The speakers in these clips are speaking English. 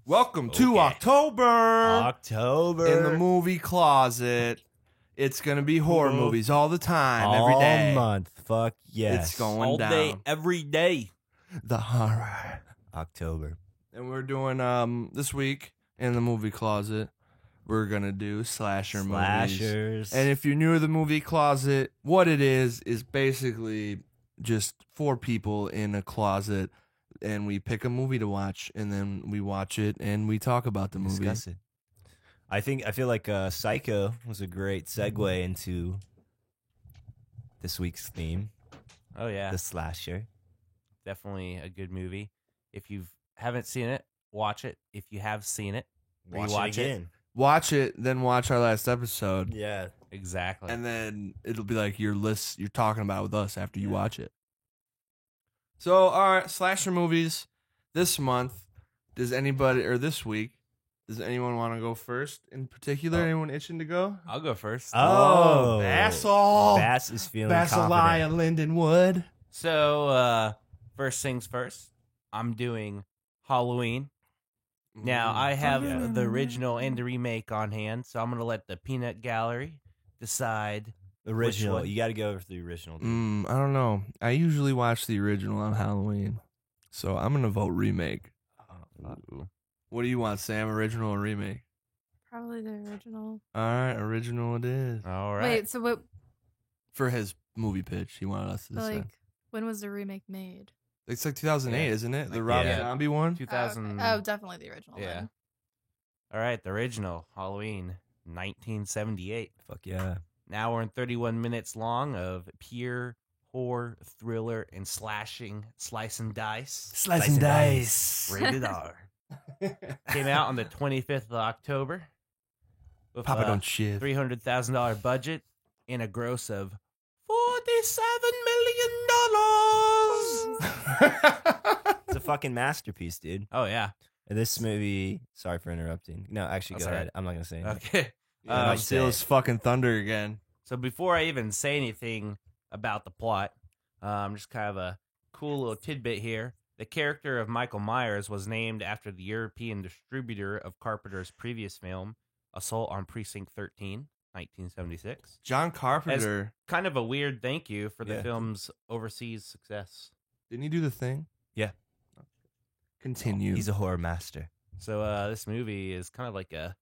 Welcome to October in the movie closet. It's gonna be horror movies all the time, every day, all month. Fuck yes, it's going all down. day, every day. The horror. October. And we're doing this week in the movie closet. We're gonna do slasher movies. Slashers. And if you're new to the movie closet, what it is basically just four people in a closet, and we pick a movie to watch, and then we watch it and we talk about the movie. Discuss it. I feel like Psycho was a great segue into this week's theme, Oh yeah, the slasher. definitely a good movie. If you haven't seen it, watch it. If you have seen it, Watch rewatch it again. Watch it, then watch our last episode, Yeah. Exactly. and then it'll be like you're talking about it with us after you watch it. So, all right, slasher movies this month. This week, does anyone want to go first in particular? Oh. Anyone itching to go? I'll go first. Oh, Bassel. Bass is feeling Basilia Lindenwood. So, first things first, I'm doing Halloween. Now, I have the original and the remake on hand, so I'm going to let the Peanut Gallery decide. Original. one? You got to go with the original. Dude. I don't know. I usually watch the original on Halloween, so I'm gonna vote remake. Ooh. What do you want, Sam? Original or remake? Probably the original. All right, original it is. All right. Wait, so what? For his movie pitch, he wanted us to decide. Like, when was the remake made? It's like 2008, Yeah. isn't it? The Like, Rob yeah. Zombie one. 2000. Oh, definitely the original. Yeah. Then. All right, the original Halloween, 1978. Fuck yeah. An hour and 31 minutes long of pure horror, thriller, and slashing slice and dice. Slice and dice. Rated R. Came out on the 25th of October. With Papa a don't shit. $300,000 budget and a gross of $47 million. It's a fucking masterpiece, dude. Oh, yeah. And this movie, sorry for interrupting. No, actually, That's go all ahead. right. I'm not going to say anything. Okay. Yeah, Um, steal his fucking thunder again. So before I even say anything about the plot, just kind of a cool little tidbit here. The character of Michael Myers was named after the European distributor of Carpenter's previous film, Assault on Precinct 13, 1976. John Carpenter. Kind of a weird thank you for the Yeah. film's overseas success. Didn't he do The Thing? Yeah. Continue. He's a horror master. So this movie is kind of like the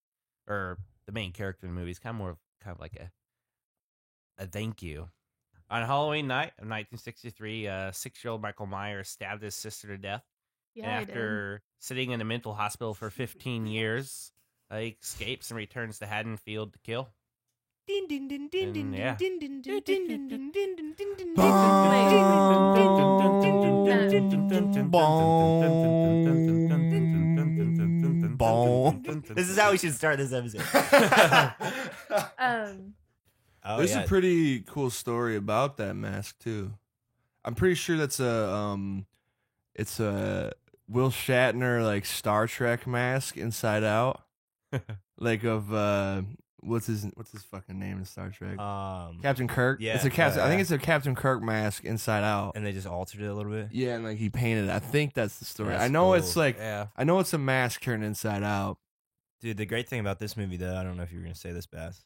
main character in the movie is kind of like a thank you. On Halloween night of 1963, 6-year-old Michael Myers stabbed his sister to death. Yeah, And I did. after sitting in a mental hospital for 15 years, he escapes and returns to Haddonfield to kill. And, yeah. This is how we should start this episode. Oh, There's yeah. a pretty cool story about that mask too. I'm pretty sure that's it's a Will Shatner like Star Trek mask inside out, like of what's his fucking name in Star Trek? Captain Kirk. yeah, it's a Captain. I think yeah. it's a Captain Kirk mask inside out. And they just altered it a little bit. Yeah, and like he painted it. I think that's the story. That's I know cool. it's like Yeah. I know it's a mask turned inside out. Dude, the great thing about this movie, though, I don't know if you were going to say this, Bass,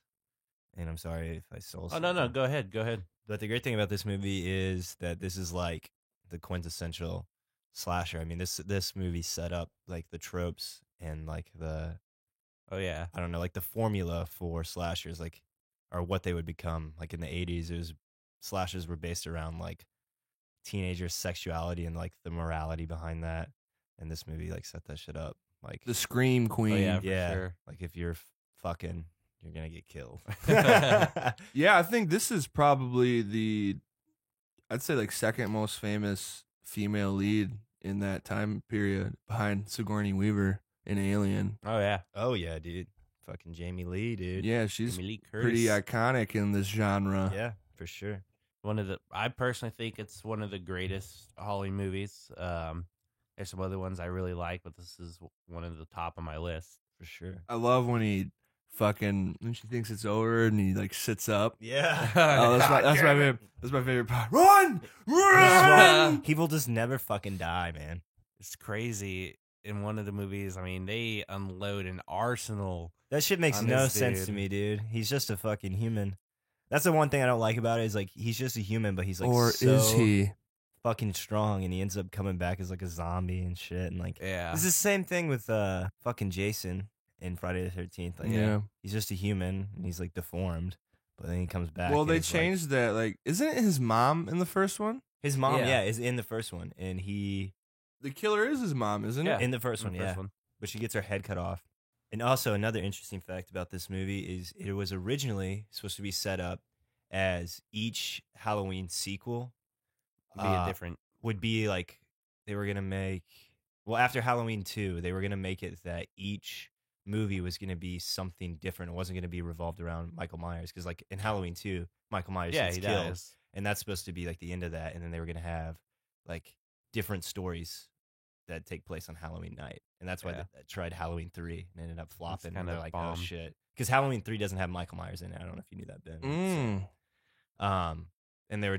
and I'm sorry if I stole Oh, no, something. go ahead. But the great thing about this movie is that this is like the quintessential slasher. I mean, this movie set up like the tropes and like the, Oh, yeah. I don't know, like the formula for slashers, like, or what they would become. Like in the 80s, slashers were based around like teenagers' sexuality and like the morality behind that. And this movie like set that shit up. Like, The Scream Queen. Oh, yeah, for yeah, sure. like if you're fucking, you're gonna get killed. Yeah, I think this is probably I'd say like second most famous female lead in that time period behind Sigourney Weaver in Alien. Oh, yeah. Oh yeah, dude. Fucking Jamie Lee, dude. Yeah, she's Jamie Lee pretty Curtis. iconic in this genre. Yeah. For sure. I personally think it's one of the greatest Halloween movies. There's some other ones I really like, but this is one of the top of my list. For sure. I love when when she thinks it's over and he like sits up. Yeah. Oh, that's my favorite. That's my favorite part. Run! He will just never fucking die, man. It's crazy. In one of the movies, I mean, they unload an arsenal. That shit makes On no this sense to dude. me, dude. He's just a fucking human. That's the one thing I don't like about it is like he's just a human, but he's like Or so is he? fucking strong, and he ends up coming back as like a zombie and shit. And like Yeah. it's the same thing with fucking Jason in Friday the 13th. Like, Yeah. he's just a human and he's like deformed, but then he comes back. Well, and they it's, like- changed that. Like, isn't it his mom in the first one? his mom. Yeah. Yeah, is in the first one, and he The killer is his mom, isn't Yeah. it? in the first The one, first yeah. one. But she gets her head cut off. And also another interesting fact about this movie is it was originally supposed to be set up as each Halloween sequel Be a different. would be like they were gonna make after Halloween 2, they were gonna make it that each movie was gonna be something different. It wasn't gonna be revolved around Michael Myers because like in Halloween 2, Michael Myers Yeah, gets he killed, does. and that's supposed to be like the end of that. And then they were gonna have like different stories that take place on Halloween night, and that's why Yeah. they tried Halloween 3 and ended up flopping. And kinda they're like, bomb. oh shit, because Halloween 3 doesn't have Michael Myers in it. I don't know if you knew that, Ben. Mm. And they were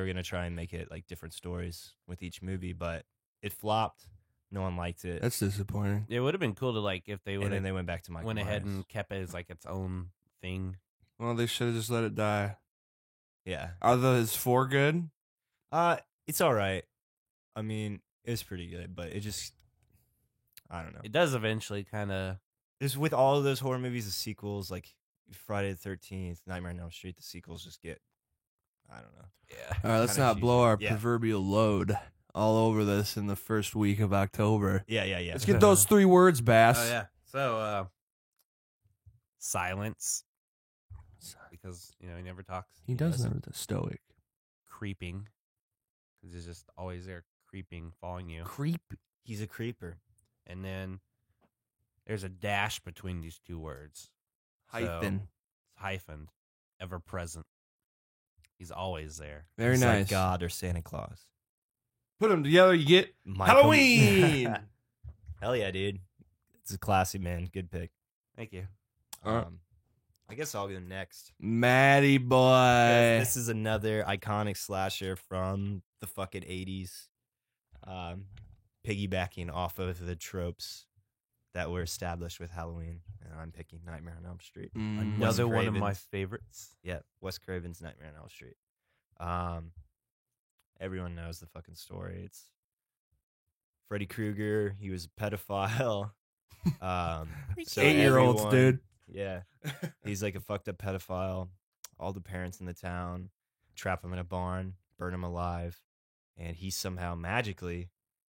gonna try and make it like different stories with each movie, but it flopped. No one liked it, That's disappointing. It would have been cool to like if they and would then have they went back to Michael went ahead Myers. and kept it as like its own thing. Well, they should have just let it die. Yeah, Are his 4 good? it's all right. I mean, it was pretty good, but it just, I don't know. It does eventually kind of. Just with all of those horror movies, the sequels like Friday the 13th, Nightmare on Elm Street, the sequels just get, I don't know. Yeah. All right, let's Kinda not blow cheesy. our Yeah. proverbial load all over this in the first week of October. Yeah. Let's get those 3 words, Bass. Oh yeah. So silence, because he never talks. He does doesn't. have the stoic. Creeping, because he's just always there, creeping, following you. Creep. He's a creeper. And then there's a dash between these 2 words. Hyphen. So, hyphened, ever present. He's always there. Very He's nice. like God or Santa Claus. Put them together, you get Michael- Halloween. Hell yeah, dude. It's a classy, man. Good pick. Thank you. Alright. I guess I'll go next. Matty boy. This is another iconic slasher from the fucking 80s. Piggybacking off of the tropes that were established with Halloween. And I'm picking Nightmare on Elm Street. Mm. Another one of my Craven's. favorites. Yeah, Wes Craven's Nightmare on Elm Street. Everyone knows the fucking story. It's Freddy Krueger. He was a pedophile. So 8-year-olds, everyone- dude. Yeah, he's like a fucked up pedophile. All the parents in the town trap him in a barn, burn him alive, and he somehow magically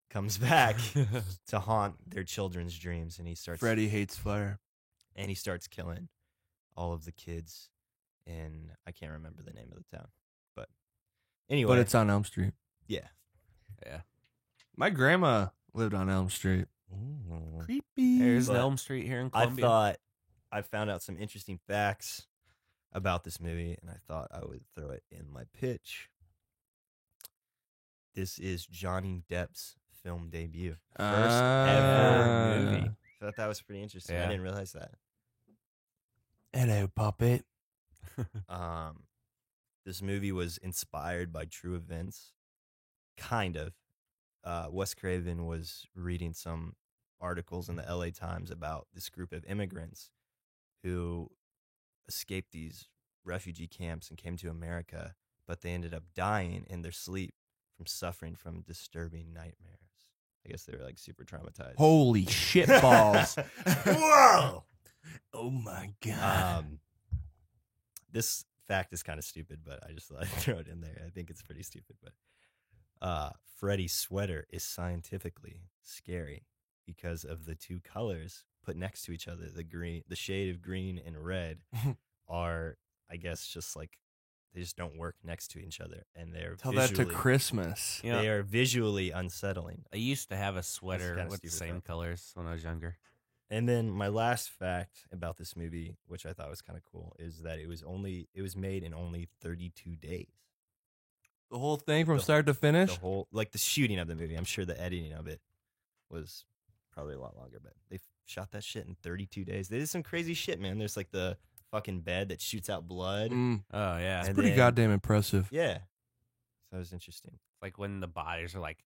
comes back to haunt their children's dreams. And he starts Freddy hates fire. and he starts killing all of the kids in, I can't remember the name of the town, but anyway, But it's on Elm Street. yeah. Yeah. My grandma lived on Elm Street. Creepy. There's But an Elm Street here in I Columbia. thought I found out some interesting facts about this movie, and I thought I would throw it in my pitch. This is Johnny Depp's film debut, first ever movie. I thought that was pretty interesting. I Yeah. didn't realize that. Hello, puppet. This movie was inspired by true events, kind of. Wes Craven was reading some articles in the LA Times about this group of immigrants who escaped these refugee camps and came to America, but they ended up dying in their sleep from suffering from disturbing nightmares. I guess they were like super traumatized. Holy shit balls. Whoa! Oh my god. This fact is kind of stupid, but I just thought I'd throw it in there. I think it's pretty stupid, but Freddy's sweater is scientifically scary because of the 2 colors put next to each other. The shade of green and red are, I guess, just like they just don't work next to each other, and they're Tell that to visually- Christmas. You know, They are visually unsettling. I used to have a sweater kinda with the stupid, same though. colors when I was younger. And then my last fact about this movie, which I thought was kind of cool, is that it was made in only 32 days. The whole thing from The- start to finish. The whole, like the shooting of the movie. I'm sure the editing of it was probably a lot longer, but they shot that shit in 32 days. They did some crazy shit, man. There's like the fucking bed that shoots out blood. Mm, Oh yeah, And pretty then- goddamn impressive. Yeah. So it was interesting. like when the bodies are like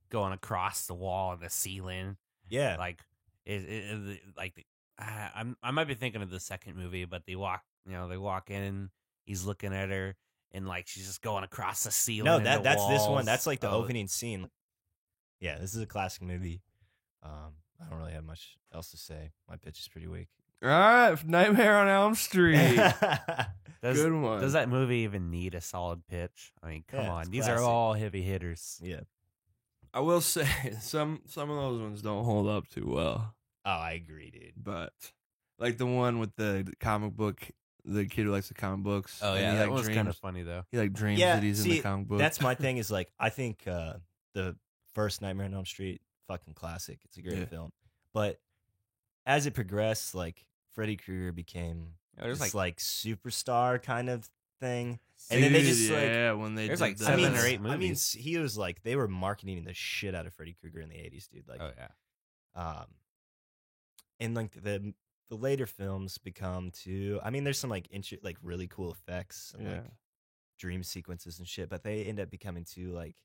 going across the wall and the ceiling. Yeah. Like I might be thinking of the second movie, but they walk in, he's looking at her, and like she's just going across the ceiling. No, and the that's this one. walls. That's like the Oh, opening scene. Yeah, this is a classic movie. I don't really have much else to say. My pitch is pretty weak. All right, Nightmare on Elm Street. Does, Good one. Does that movie even need a solid pitch? I mean, come Yeah, on, it's these are classic. all heavy hitters. Yeah. I will say some of those ones don't hold up too well, Oh, I agree, dude. but like the one with the comic book, the kid who likes the comic books. Oh and yeah, he, that like, was kind of dreams- funny though. He like dreams Yeah, that he's in see, the comic book. That's my thing. Is like I think the first Nightmare on Elm Street, fucking classic. It's a great Yeah. film. But as it progressed, like Freddy Krueger became There's this like like superstar kind of thing. And then they Dude, just like yeah, when they there's did like the- seven I mean, or eight I mean, movies. he was like they were marketing the shit out of Freddy Krueger in the 80s, dude. Like, oh yeah, and like the later films become too. I mean, there's some like like really cool effects and Yeah. like dream sequences and shit, but they end up becoming too like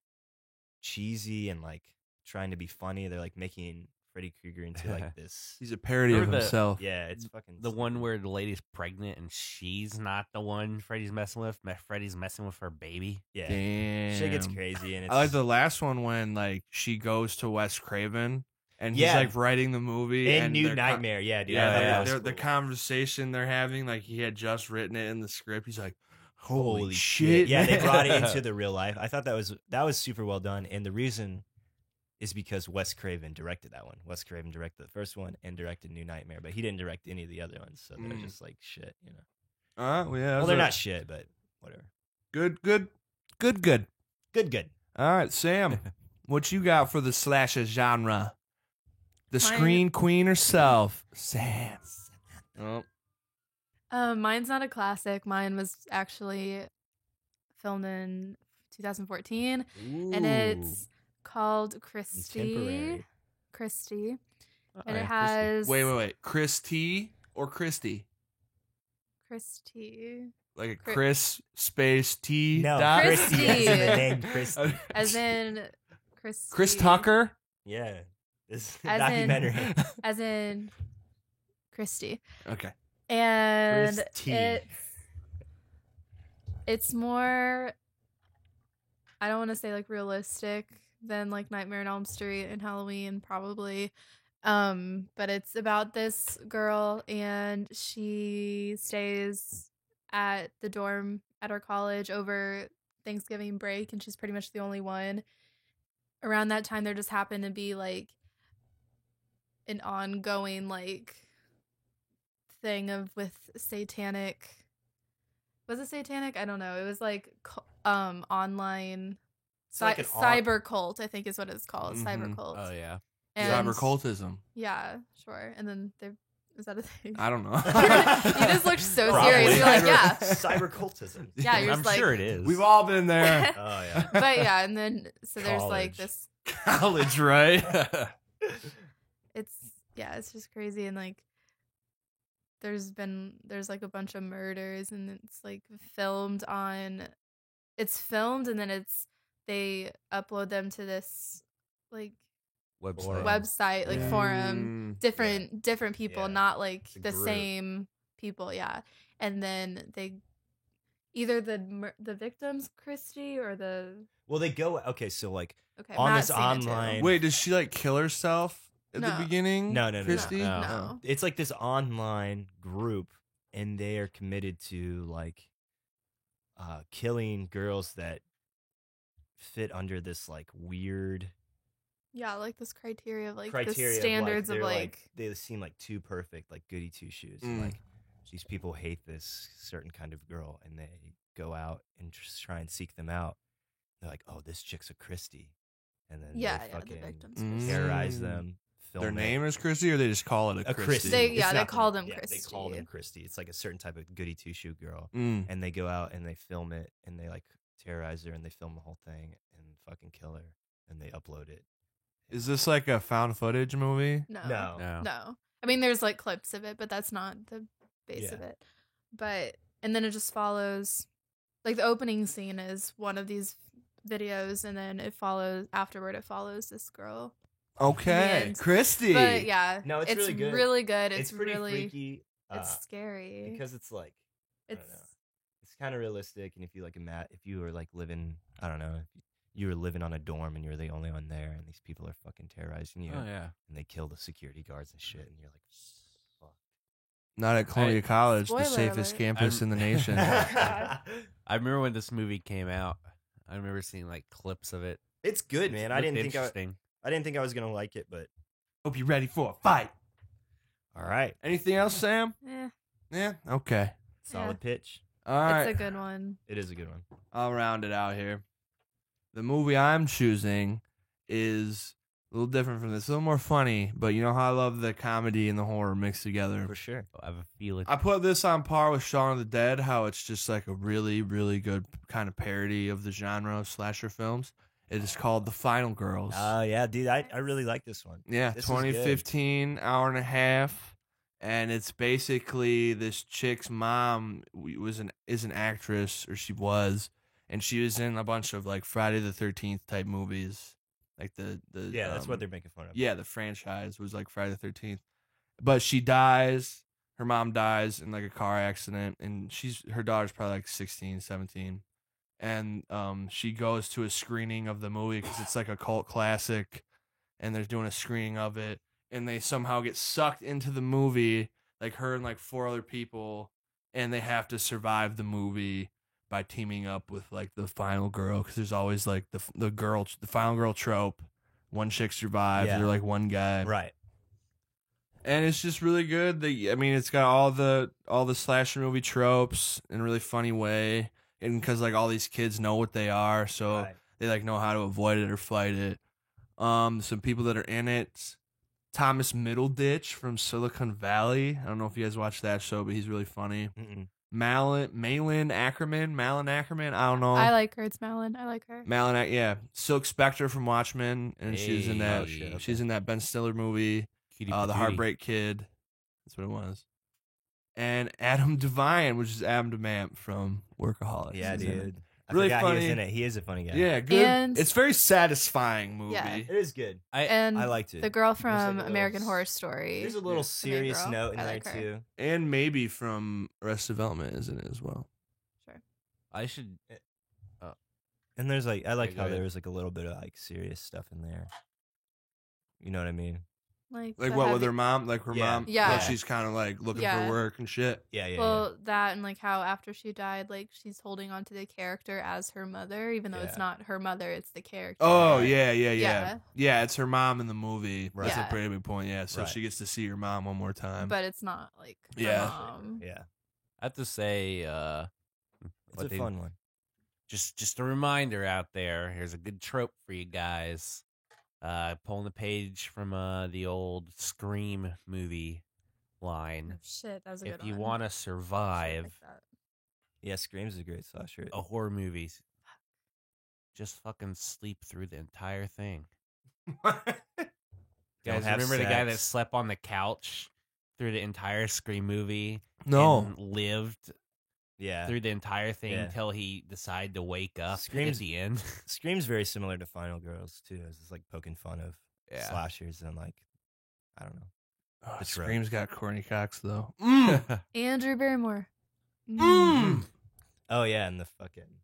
cheesy and like trying to be funny. They're like making Freddy Krueger into like this. He's a parody of Remember the- himself. Yeah, it's fucking the one where the lady's pregnant and she's not the one Freddy's messing with. Freddy's messing with her baby. yeah, Damn. shit gets crazy and it's I like the last one when like she goes to Wes Craven and he's Yeah. like writing the movie and New their Nightmare. Yeah, dude. I Yeah, thought yeah. that was the cool. conversation they're having, like he had just written it in the script. He's like, "Holy, Holy shit!" Yeah, they man." brought it into the real life. I thought that was super well done, and the reason is because Wes Craven directed that one. Wes Craven directed the first one and directed New Nightmare, but he didn't direct any of the other ones, so they're Mm. just like shit, you know. Well, yeah, Well, they're not shit, but whatever. good. Good. All right, Sam, what you got for the slasher genre? The Mine- screen queen herself, Sam. Oh, Mine's not a classic. Mine was actually filmed in 2014, and it's called Christy. Contemporary. Christy, Oh, and yeah, it has wait, Chris T or Christy? Christy, Like a Chri- Chris space T No, dot? Christy, as in the Christy. name Christy. as in Christy, Chris Tucker. Yeah, this As in- documentary. as in Christy, Okay. and Christy. it's more. I don't want to say like realistic than like Nightmare on Elm Street and Halloween probably. But it's about this girl and she stays at the dorm at our college over Thanksgiving break and she's pretty much the only one. Around that time there just happened to be like an ongoing like thing of with satanic. Was it satanic? I don't know. It was like online It's like an cyber cult, I think is what it's called. Mhm. Cyber cult. Oh yeah. And- Cyber cultism. Yeah, sure. And then there is that a thing? I don't know. You just looked so Probably. serious. You're like, Cyber- yeah. Cyber cultism. Yeah, you're I'm just like sure it is. We've all been there. Oh yeah. But yeah, and then so there's like College. this College, right? it's just crazy and like there's like a bunch of murders and it's like filmed and then they upload them to this like website. website like forum different people Yeah. not like It's a the group. same people, yeah, and then they either the victims Christy or the Well, they go okay. So like okay On Matt's this seen it too. online- Wait, does she like kill herself at the No. beginning? No, no, no, no. Christy? No. No. it's like this online group, and they are committed to like killing girls that fit under this like weird Yeah, like this criteria of like criteria. the standards of, of like they seem like too perfect, like goody two shoes. Mm. Like these people hate this certain kind of girl, and they go out and just try and seek them out. They're like, "Oh, this chick's a Christy," and then yeah, they yeah, the fucking victims Mm. Christy. terrorize Mm. them, film Their it. name is Christy, or they just call it a A Christy? Christy. They- It's yeah, they not call the- them yeah, They call them Christy. Christy. It's like a certain type of goody two shoe girl, Mm. and they go out and they film it, and they like terrorize her, and they film the whole thing and fucking kill her, and they upload it. Is this like a found footage movie? No. No. No. I mean, there's like clips of it, but that's not the base of Yeah. it. But, and then it just follows, like the opening scene is one of these videos, and then it follows, afterward, it follows this girl. Okay, end. Christy. But yeah, No, it's really good. really good. It's pretty really, freaky. it's scary. because it's like I don't it's, know. It's kind of realistic, and if you like if you were like living, I don't know, if you were living on a dorm and you're the only one there, and these people are fucking terrorizing you, Oh yeah. and they kill the security guards and shit, and you're like, fuck. Not at Columbia College, the Spoiler safest alert. campus in the nation. I remember when this movie came out. I remember seeing like clips of it. It's good, man. I Looked didn't think interesting. I didn't think I was gonna like it, but Hope you're ready for a fight. all right, Anything else, Sam? eh, Yeah. Okay. solid pitch. All right. it's a good one. It is a good one. I'll round it out here. The movie I'm choosing is a little different from this, a little more funny, but you know how I love the comedy and the horror mixed together. For sure. I have a feeling. I put this on par with Shaun of the Dead, how it's just like a really, really good kind of parody of the genre of slasher films. It is called The Final Girls. Yeah, dude, I really like this one. Yeah, This is good. 2015, hour and a half, and it's basically this chick's mom is an actress, or she was, and she was in a bunch of like Friday the 13th type movies, like the Yeah, that's what they're making fun of. yeah, the franchise was like Friday the 13th, but she dies. Her mom dies in like a car accident, and her daughter's probably like 16, 17. And she goes to a screening of the movie because it's like a cult classic, and they're doing a screening of it, and they somehow get sucked into the movie, like her and like 4 other people, and they have to survive the movie by teaming up with like the final girl, because there's always like the final girl trope. One chick survives, Yeah. they're like one guy, Right. and it's just really good. I mean, it's got all the slasher movie tropes in a really funny way, and because like all these kids know what they are, so Right. they like know how to avoid it or fight it. Some people that are in it: Thomas Middleditch from Silicon Valley. I don't know if you guys watch that show, but he's really funny. Mm-mm. Malin Ackerman. I don't know. I like her. It's Malin. I like her. Yeah. Silk Spectre from Watchmen, and she was in Hey. that. Oh, shit, She's in that Ben Stiller movie. Cutie The patootie. Heartbreak Kid. That's what it was. And Adam Devine, which is Adam DeMant from Workaholics. Yeah, is in it. dude. I Really forgot he was funny. in it. He is a funny guy. Yeah, good. And- It's a very satisfying movie. Yeah. It is good. And I liked it. the girl like from a little American s- Horror Story. There's a little the main serious girl. note in I there like her. too. And maybe from Arrested Development is in it as well. Sure. I should. And there's like I like Okay, how go ahead. there was like a little bit of like serious stuff in there. You know what I mean? Like Like the what with heavy- her mom? Like her Yeah. mom? Yeah. Like she's kind of like looking Yeah. for work and shit. Yeah, yeah. Well, that and like how after she died, like she's holding on to the character as her mother, even though it's Yeah. not her mother, it's the character. Oh, Right. yeah. Yeah. Yeah, it's her mom in the movie. Right. That's Yeah. a pretty big point. Yeah, so Right. she gets to see her mom one more time. But it's not like her Yeah. mom. yeah. I have to say, It's what a they- fun one. just a reminder out there. Here's a good trope for you guys. Pulling the page from the old Scream movie line. Oh, shit, that was a If good you one. want to Shit survive like that. Yeah, Scream's a great slasher. a horror movie, just fucking sleep through the entire thing. Don't Guys, have remember the guy that sex. slept on the couch through the entire Scream movie? No. and lived Yeah. through the entire thing Yeah. until he decided to wake up Scream's- at the end. Scream's very similar to Final Girls too. It's just like poking fun of Yeah. slashers and like I don't know. Oh, It's rough. Scream's got Courtney Cox, though. Andrew Barrymore. Mm. Oh yeah, and the fucking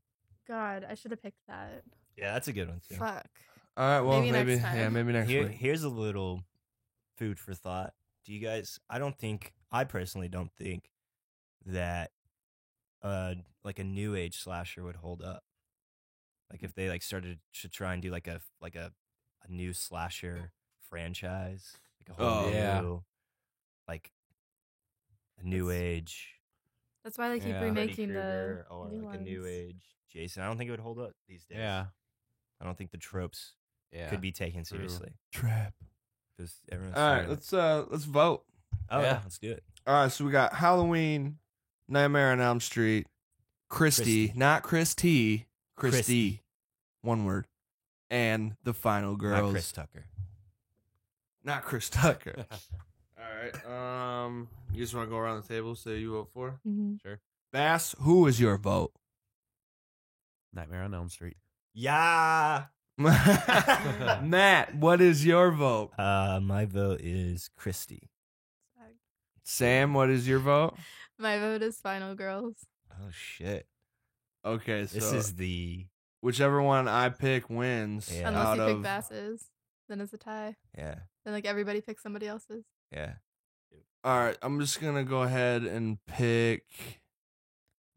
God, I should have picked that. yeah, that's a good one too. Fuck. All right, well, Maybe next maybe time. maybe next week. Here's a little food for thought. Do you guys? I personally don't think that like a new age slasher would hold up. Like if they like started to try and do like a new slasher franchise, like a whole Oh, yeah. new, like a new That's- age That's why they keep Yeah. Freddy remaking the Krueger or new like a new ones. age Jason. I don't think it would hold up these days. Yeah. I don't think the tropes Yeah. could be taken True. seriously. Trap. because everyone's. All right, let's vote. Oh, Yeah. let's do it. All right, so we got Halloween, Nightmare on Elm Street, Christy, Christy. not Christy, Christy, Christy. one word, and the final girls. Not Chris Tucker. Not Chris Tucker. All right. You just want to go around the table, say you vote for? Mhm. Bass, who is your vote? Nightmare on Elm Street. Yeah. Matt, what is your vote? My vote is Christy. Sam, what is your vote? My vote is Final Girls. Oh shit! Okay, so This is the whichever one I pick wins. Yeah. Unless out you of pick Bass's, then it's a tie. yeah. Then like everybody picks somebody else's. Yeah. All right, I'm just gonna go ahead and pick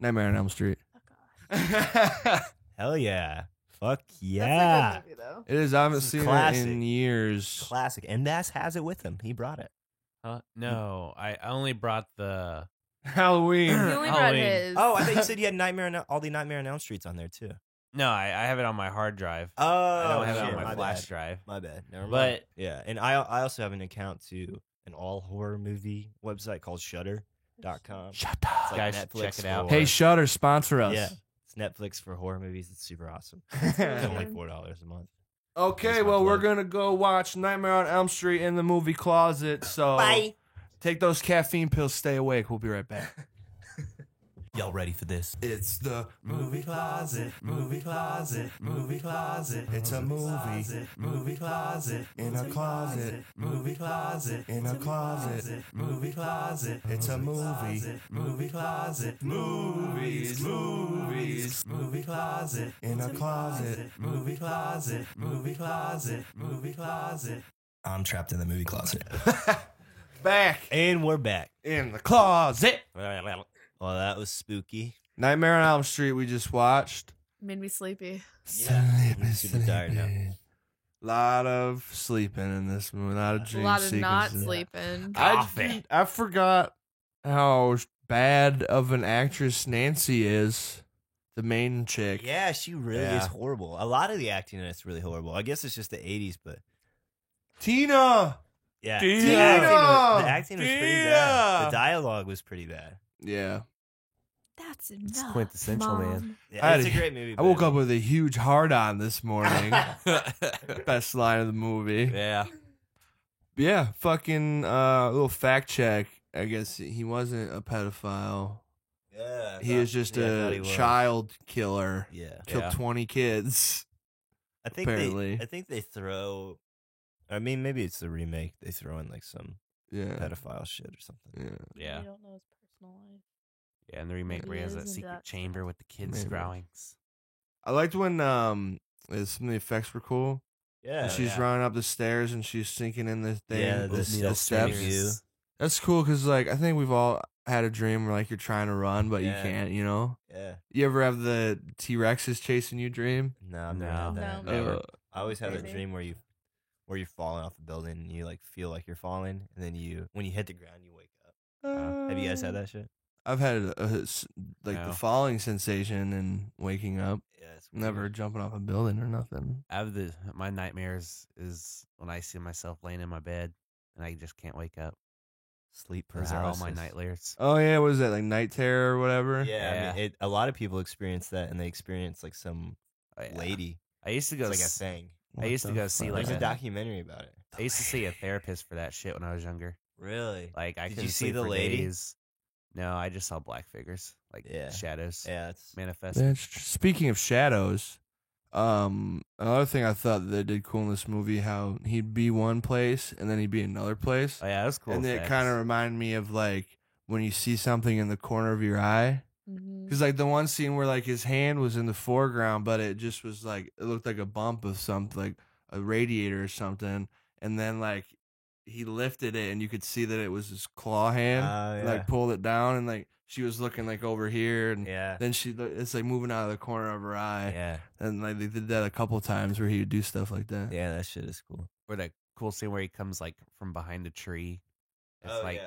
Nightmare on Elm Street. Fuck off. Hell yeah. Fuck That's yeah. a good movie though. It is. I haven't This is seen it classic. in years. Classic. And Bass has it with him. He brought it. No, I only brought the. Halloween. He only brought Halloween. his. Oh, I thought you said you had all the Nightmare on Elm Streets on there too. No, I have it on my hard drive. Oh, I don't have it shit, on my flash drive. My bad. Never mind. But Yeah, and I also have an account to an all horror movie website called Shudder.com. Shut It's up. like Guys, Netflix check it out. for- Hey, Shutter, sponsor us. Yeah, it's Netflix for horror movies. It's super awesome. It's only $4 a month. Okay, That's my well, we're plug. gonna go watch Nightmare on Elm Street in the movie closet. So take those caffeine pills, stay awake. We'll be right back. Y'all ready for this? It's the Movie closet, movie closet, movie closet. It's a movie. Movie closet, In a closet. movie closet, In a closet. movie closet. It's a movie. Movie closet, Movies, movies. movie closet, In a closet. movie closet, movie closet, movie closet. I'm trapped in the movie closet. Back And we're back. in the closet. Well, that was spooky. Nightmare on Elm Street. We just watched. Made me sleepy. Yeah, I'm super tired now. Lot of sleeping in this movie. A lot of A dream lot of not sequences. sleeping. I forgot how bad of an actress Nancy is. The main chick. Yeah, she really Yeah. is horrible. A lot of the acting in it's really horrible. I guess it's just the 80s, but Tina. yeah. Tina! The acting was pretty Tina! bad. The dialogue was pretty bad. Yeah. That's enough. quintessential, man. Mom. Yeah, I it's a had- great movie. I woke up with a huge heart on this morning. Best line of the movie. Yeah. Yeah, fucking little fact check. I guess he wasn't a pedophile. Yeah, He is just I thought a he was. child killer. Yeah, Killed Yeah. 20 kids. I think Apparently. I think they throw. I mean, maybe it's the remake. They throw in like some Yeah. pedophile shit or something. Yeah. Yeah. You don't know his personal life. Yeah, and the remake Maybe where he has it that is into secret that chamber with the kids' Maybe. drawings. I liked when some of the effects were cool. Yeah, And she's yeah. running up the stairs and she's sinking in the thing. Yeah, the, the the steps. steps. That's cool because, like, I think we've all had a dream where, like, you're trying to run, but Yeah. you can't, you know? Yeah. You ever have the T-Rexes chasing you dream? No, I've never No. had that. No. Never. Uh, I always have a Crazy. dream where you're falling off a building and you like feel like you're falling, and then when you hit the ground you wake up. Have you guys had that shit? I've had like No. the falling sensation and waking up. Yeah, it's Never jumping off a building or nothing. I have my nightmares is when I see myself laying in my bed and I just can't wake up. sleep Those paralysis. are all my nightmares. Oh yeah, what is that, like night terror or whatever? Yeah, I mean, Yeah. a lot of people experience that, and they experience like some Oh, yeah. lady. I used to It's go. like a thing. I used to go see, like, There's a a- documentary about it. I used to see a therapist for that shit when I was younger. Really? Like I Did couldn't you see sleep the for lady? days. No, I just saw black figures, like Yeah. shadows, Yeah, it's manifest. Speaking of shadows, another thing I thought they did cool in this movie, how he'd be one place and then he'd be another place. Oh yeah, that's cool. and it effects. kind of reminded me of like when you see something in the corner of your eye. Mhm. Because like the one scene where like his hand was in the foreground, but it just was like it looked like a bump of something, like a radiator or something, and then like he lifted it and you could see that it was his claw hand, yeah. like pulled it down, and like she was looking like over here, and yeah. then it's like moving out of the corner of her eye, Yeah. and like they did that a couple times where he would do stuff like that. Yeah, that shit is cool. or that cool scene where he comes like from behind a tree. It's Oh, like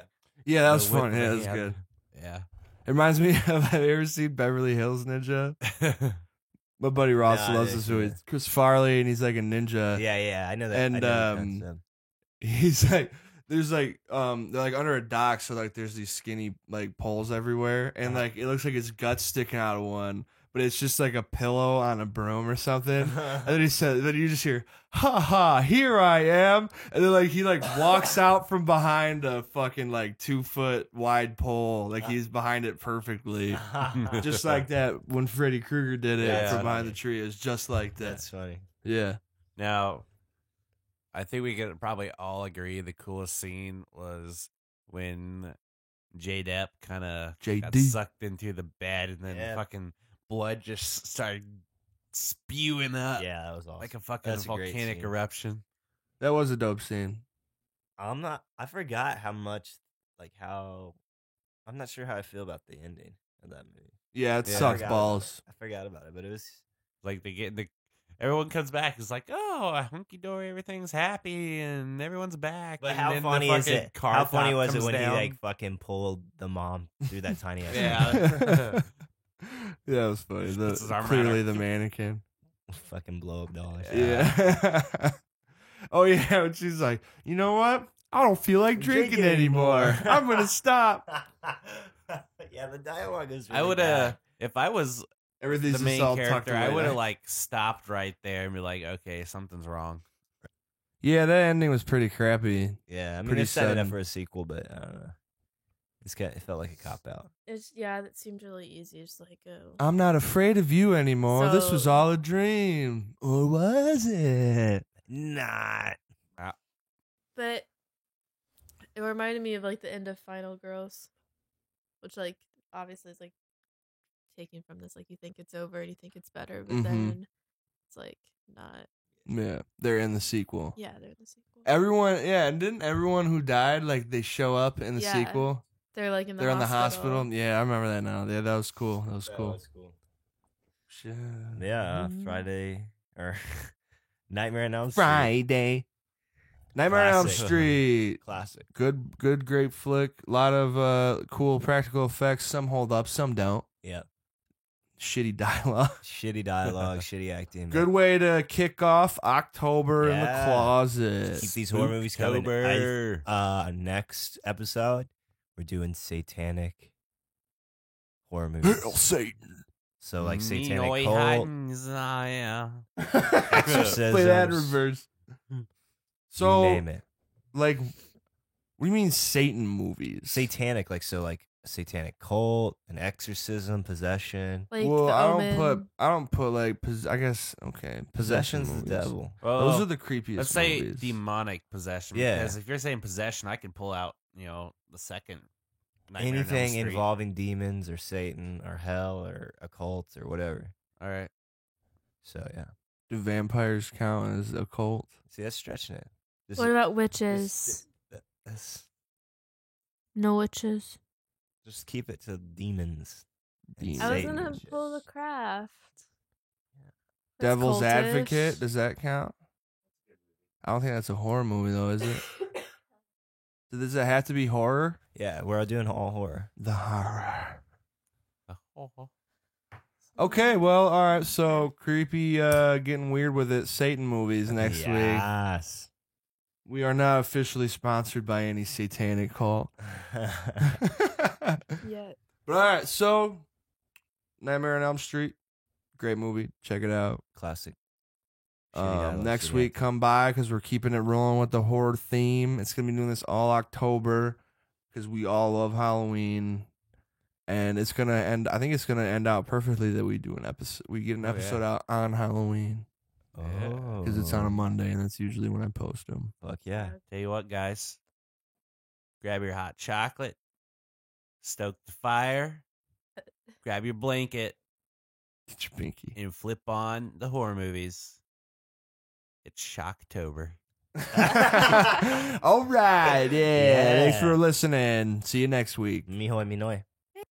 Yeah, that was the whip fun. Yeah, that that he was had. good. Yeah. It reminds me of, have you ever seen Beverly Hills Ninja? My buddy Ross No, I loves didn't this see movie. that. It's Chris Farley, and he's like a ninja. Yeah, I know that. And, I know the concept. he's like, there's like they're like under a dock, so like there's these skinny like poles everywhere, and like it looks like his guts sticking out of one, but it's just like a pillow on a broom or something. And then he said, then you just hear, "Ha ha, here I am," and then like he like walks out from behind a fucking like 2-foot wide pole, like he's behind it perfectly, just like that when Freddy Krueger did it Yeah. from behind the tree. It's just like that. That's funny. Yeah. Now, I think we could probably all agree the coolest scene was when J Depp kind of got JD. sucked into the bed and then Yeah. fucking blood just started spewing up Yeah, that was awesome. like a fucking That's a great volcanic scene. eruption. That was a dope scene. I forgot how much, like how, I'm not sure how I feel about the ending of that movie. Yeah, it Yeah, I sucks forgot balls. I forgot about it, but it was. Like they get everyone comes back. It's like, oh, hunky dory, everything's happy and everyone's back. But and how then the funny is fucking it? car How funny top was it comes when down. he like fucking pulled the mom through that tiny ass? Yeah. Yeah, it was funny. Puts his arm around Clearly her. the mannequin. Fucking blow up doll. Yeah. Oh yeah, and she's like, you know what? I don't feel like drinking anymore. I'm gonna stop. Yeah, the dialogue is. I Really would bad. if I was Everything's the main just all tucked character, I away would have now. like stopped right there and be like, okay, something's wrong. Yeah, that ending was pretty crappy. Yeah, I mean, pretty they set it up sudden. for a sequel, but I don't know. It felt like a cop out. That seemed really easy. Just like, oh, I'm not afraid of you anymore. This So- was all a dream. Or was it? Not. but it reminded me of like the end of Final Girls, which like obviously is like taken from this. Like you think it's over and you think it's better, but Mhm. then it's like not. Yeah, they're in the sequel. Yeah, they're in the sequel. Everyone, yeah, and didn't everyone who died like they show up in the Yeah. sequel? They're like in the They're in the hospital. hospital. Yeah, I remember that now. Yeah, that was cool. That was cool. cool. Shit. Yeah, Friday or Nightmare on Elm Street. Friday. Nightmare on Elm Classic. Street. Classic. Good, great flick. A lot of cool practical effects. Some hold up, some don't. Yeah. Shitty dialogue. Shitty dialogue, shitty acting. Good way to kick off October in the Yeah. closet. Keep these horror movies coming. Spooktober. Next episode, we're doing satanic horror movies. Hail Satan. So like Me satanic oi cult, hiding, yeah. exorcisms. Play that in reverse. You So, name it. like, what do you mean Satan movies? Satanic, like satanic cult, an exorcism, possession. Like Well, the Omen. I don't put like I guess okay. Possession's the movies. devil. Well, Those are the creepiest. let's say movies. demonic possession. Yeah. Because if you're saying possession, I can pull out, the second Nightmare on Elm Anything Street. involving demons or Satan or hell or occult or whatever. All right. So yeah. Do vampires count as a cult? See, that's stretching it. This What is- about witches? this- No witches. just keep it to demons. and Demons. I was Satan gonna and shit. pull the craft. That's Devil's cultish. Advocate, does that count? I don't think that's a horror movie though, is it? Does it have to be horror? Yeah, we're all doing all horror. The horror. Oh. Okay, well, all right. So creepy, getting weird with it. Satan movies next week. Yes. We are not officially sponsored by any satanic cult. But Yeah. all right, so Nightmare on Elm Street, great movie. Check it out. Classic. Shitty dialogue, Next shitty week, acting. come by because we're keeping it rolling with the horror theme. It's gonna be doing this all October because we all love Halloween, and it's gonna end. I think it's gonna end out perfectly that we do an episode. We get an Oh, yeah. episode out on Halloween Oh, because it's on a Monday, and that's usually when I post them. Fuck yeah. Tell you what, guys. Grab your hot chocolate. Stoke the fire. Grab your blanket Get your pinky. and flip on the horror movies. It's Shocktober. All right, yeah. Thanks Yeah. for listening. See you next week. Mihoy Minoy.